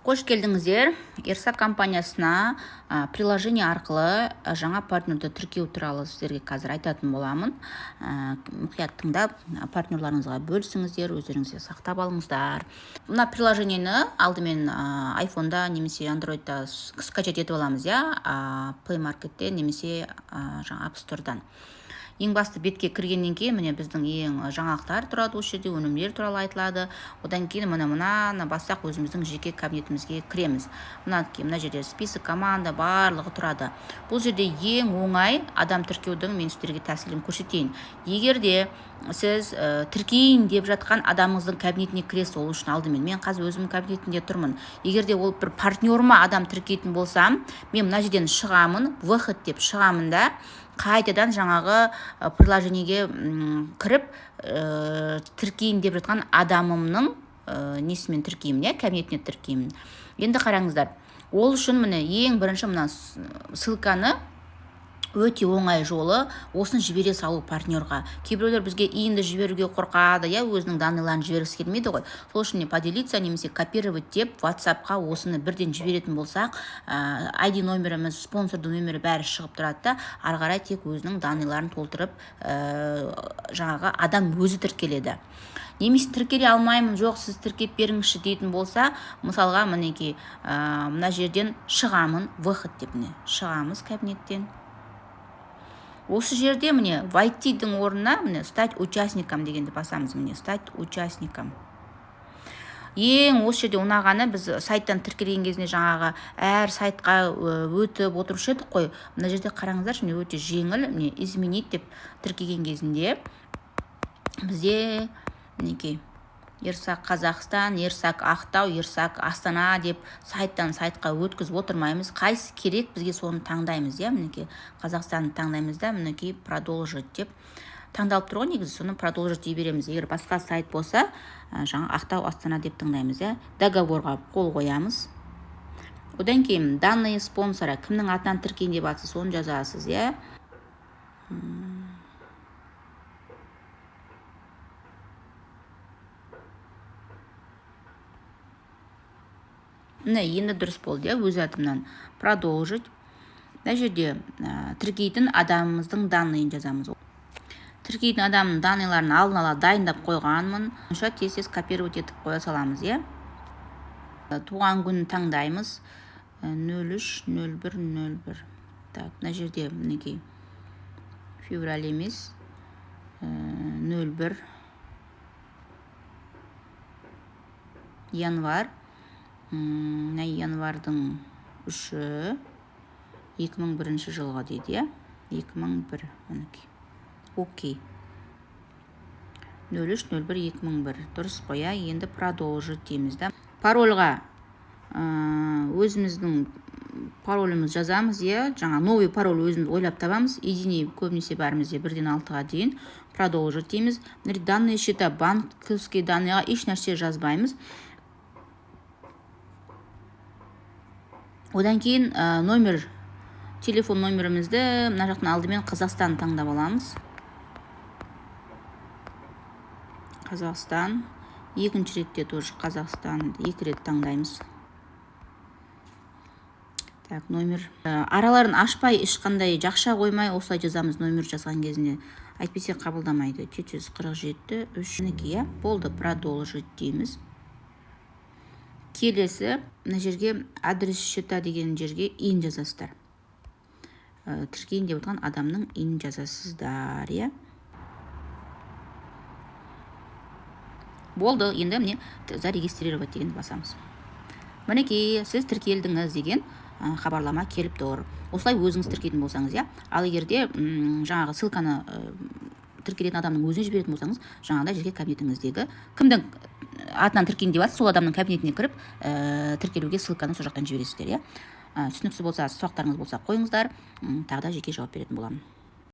Қош келдіңіздер. Ерсак компаниясына приложение арқылы жаңа партнерді тіркеу туралы сіздерге қазір айтатын боламын. Мұқият тыңдап, партнерларыңызға бөлісіңіздер, өздеріңізге сақтап алыңыздар. Мына приложениені алдымен iPhone-да немесе Android-да скачать етіп аламыз, Play Market-те немесе App Store-дан. Ең басты бетке кіргеннен кейін міне біздің ең жаңалықтар тұрады, осы жерде өнімдер туралы айтылады. Одан кейін мына бассақ өзіміздің жеке кабинетімізге кіреміз. Мына жерде список, команда барлығы тұрады. Бұл жерде ең оңай адам тіркеудің мен сіздерге тәсілін көрсетейін. Егер де сіз тіркейін деп жатқан адамыңыздың кабинетіне кіресіз, ол үшін алдымен мен қазір өзімнің кабинетінде тұрмын. Егер де ол бір партнерыма адам тіркейтін болсам, мен мына жерден шығамын, выход деп шығамын да, қайтадан жаңағы приложениеге кіріп тіркейін деп жатқан адамымның несімен тіркеймін, кабинетіне тіркеймін. Енді қараңыздар, ол үшін міне ең бірінші мына ссылканы өте оңай жолы осыны жібере салу партнерға. Кейбіреулер бізге иінді жіберуге қорқады, өзінің данныйларын жібергісі келмейді ғой. Сол үшін поделиться немесе копировать деп WhatsApp-қа осыны бірден жіберетін болсақ, ID номеріміз, спонсордың номері бәрі шығып тұрады да, ары қарай тек өзінің данныйларын толтырып, жаңағы адам өзі тіркеледі. Немесе тіркеле алмаймын, жоқ сіз тіркеп беріңізші дейтін болса, мысалға мінекей мына жерден шығамын, выход деп шығамыз кабинеттен. Осы жерде міне войти-дің орнына міне стать участником дегенді басамыз, міне стать участником. Ең осы жерде ұнағаны біз сайттан тіркелген кезінде жаңағы әр сайтқа өтіп отырушы едік қой. Мына жерде қараңыздар, міне өте жеңіл, міне изменить деп тіркеген кезінде бізде мінекей Ерсак Қазақстан, Ерсак Ақтау, Ерсак Астана деп сайттан сайтқа өткізіп отырмаймыз. Қайсы керек бізге соны таңдаймыз, мінекей Қазақстанды таңдаймыз да, мінекей продолжить деп таңдалып тұр ғой, негізі соны продолжить дей береміз. Егер басқа сайт болса, жаңа Ақтау, Астана деп таңдаймыз, договорға қол қоямыз. Одан кейін данные спонсора, кімнің атынан тіркейін деп атсыз, соны жазасыз, Енді дұрыс болды, өз атымнан продолжить. Мына жерде тіркейтін адамымыздың данныйын жазамыз. Тіркейтін адамның данныйларын алдын ала дайындап қойғанмын. Тез копировать етіп қоя саламыз, Туған күнін таңдаймыз. 03-01-01. Так, мына жерде мінекей февраль емес, 01 январь. Январдың 3-і 2001 жылға дейді, 2001, мінекей. Окей. 03-01-2001. Дұрыс қоя, енді продолжить дейміз да. Парольға өзіміздің пароліміз жазамыз, жаңа новый пароль өзіміз ойлап табамыз. Единый көбінесе бәрімізде 1-6-ға дейін продолжить дейміз. Данные счета, банковский данныйға еш нәрсе жазбаймыз. Одан кейін телефон номерімізді мына жақтан алдымен Қазақстан таңдап аламыз. Қазақстан. Екінші ретте тоже Қазақстан 2 рет таңдаймыз. Так, номер. Араларын ашпай, ешқандай жақша қоймай, осылай жазамыз номер жазған кезінде. Әйтпесе қабылдамайды. 747-3. Болды, продолжить дейміз. Келесі, мына жерге адрес счета деген жерге иін жазасыздар. Тіркейін деп отырған адамның иін жазасыздар, Болды, енді міне зарегистрировать деген басамыз. Мінекей, сіз тіркелдіңіз деген хабарлама келіп тұр. Осылай өзіңіз тіркейтін болсаңыз, Ал егерде жаңағы ссылканы тіркелетін адамның өзіне жіберетін болсаңыз, жаңағыдай жеке кабинетіңіздегі кімдің атынан тіркейін деп сол адамның кабинетіне кіріп, тіркелуге ссылканы сол жақтан жібересіздер, Түсініксіз болса, сұрақтарыңыз болса қойыңыздар, тағы да жеке жауап беретін боламын.